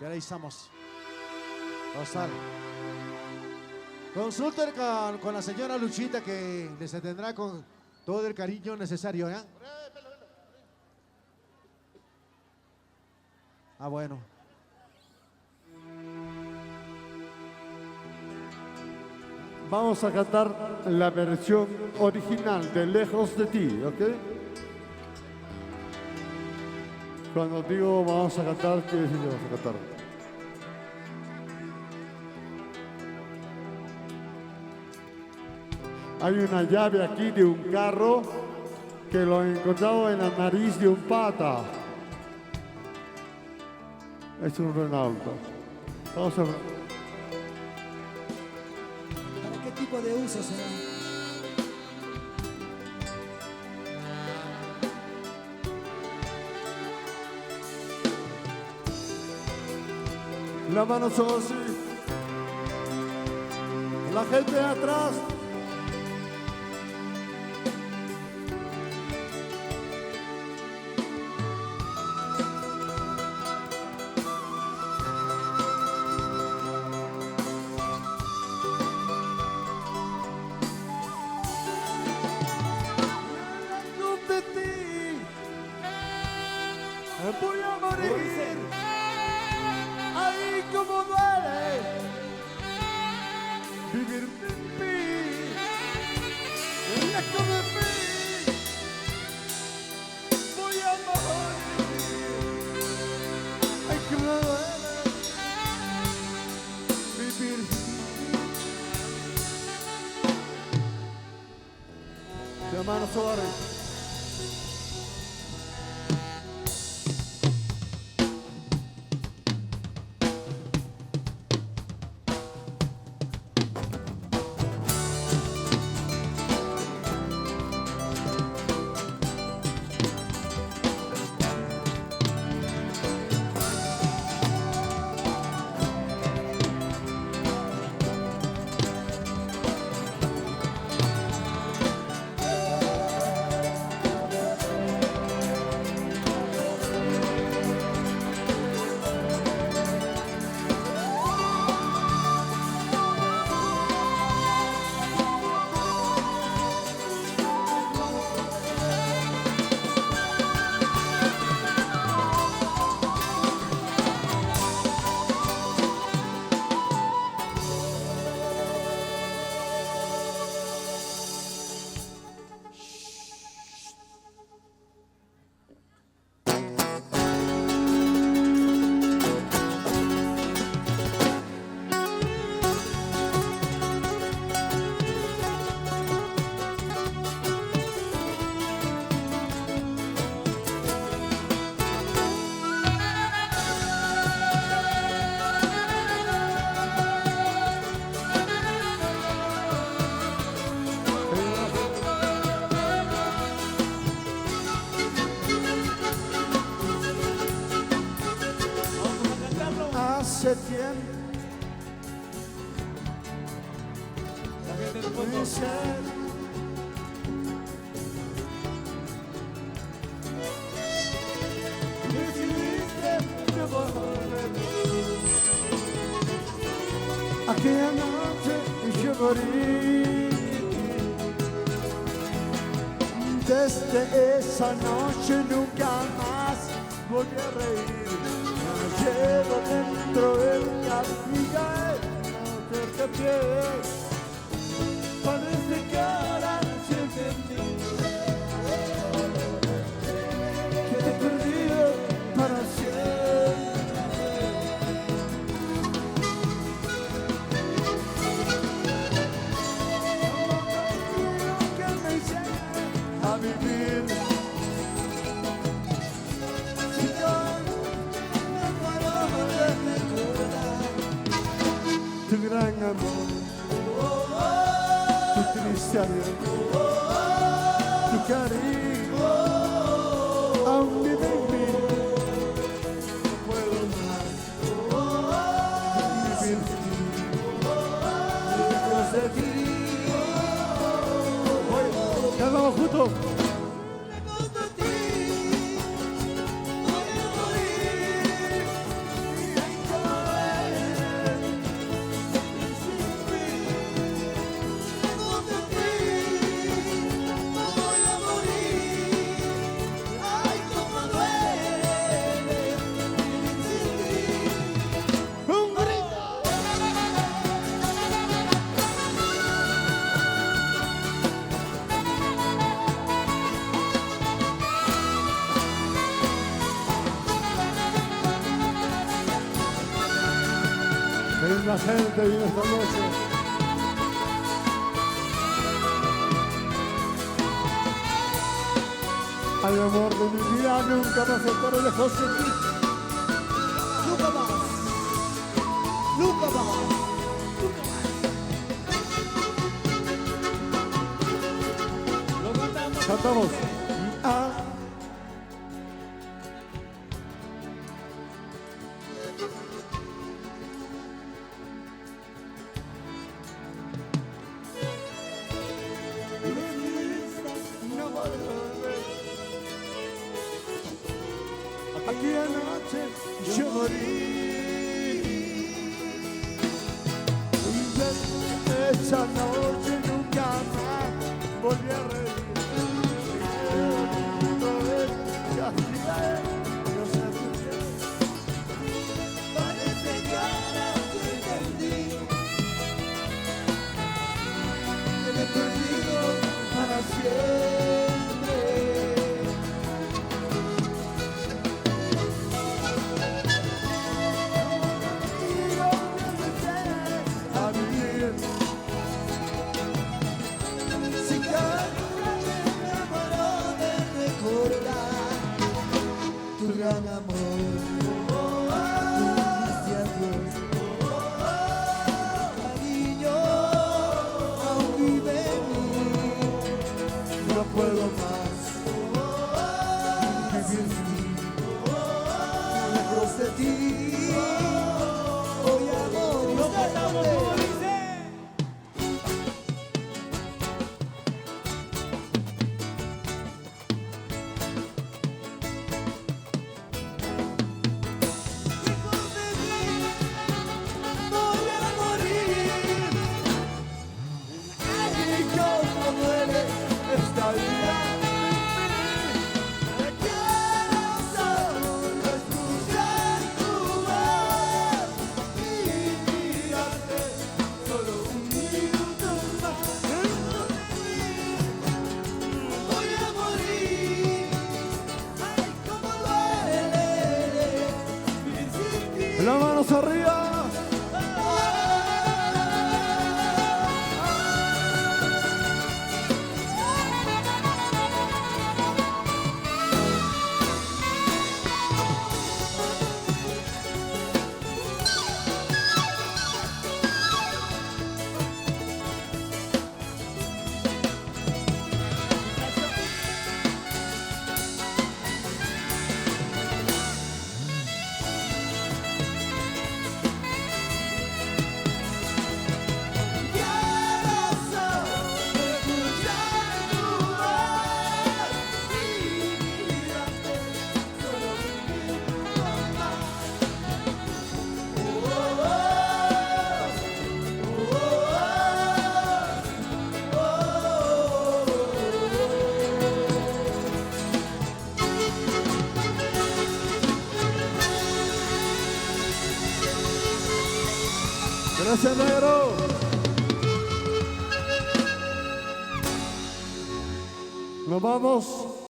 Pero ahí estamos. Total. Consulten con la señora Luchita que les atenderá con todo el cariño necesario, ¿eh? Ah, bueno. Vamos a cantar la versión original de Lejos de ti, ¿ok? Cuando digo vamos a cantar, ¿qué decir vamos a cantar? Hay una llave aquí de un carro que lo he encontrado en la nariz de un pata. Es un Renault. Vamos a ver. ¿Para qué tipo de uso será? La mano solo así. La gente de atrás. De ti voy a morir. Ay, cómo duele vivir sin mí, lejos de mí. Voy a morir. Ay, cómo duele vivir sin mí. Hermano Suárez. Hace tiempo mi ser decidiste llevarme. Aquella noche yo morí. Desde esa noche nunca más volví a reír. Llevo dentro de mi amiga el no pies. Parece que ahora se entendí que te he perdido para siempre. Quiero que me enseñes a vivir. Tu gran amor, tu triste adiós, tu cariño aún vive en mí. No puedo más vivir lejos de ti. Cantamos juntos. Lejos de ti, voy a morir. La gente viene esta noche. Ay, amor de mi vida, nunca más estaré lejos de ti. Nunca más. Nunca más. Cantamos. Ah. Aquella noche yo morí. Esa noche nunca más volví a reír. Parece que ahora te entendí. Que me he perdido para siempre. A vivir. Si cada día me enamoró de recordar tu gran amor. Tú dijiste adiós. Cariño, aún vive en mí. No puedo más Vivir sin ti. Lejos de ti. Voy a morir. Voy a morir. Ay, cómo duele esta vida. Quiero solo escuchar tu voz y mirarte solo un minuto más. Voy a morir. Ay, cómo duele vivir sin ti. las manos arriba. Quiero solo escuchar tu voz y mirarte solo un minuto más. Gracias, negro. Nos vamos.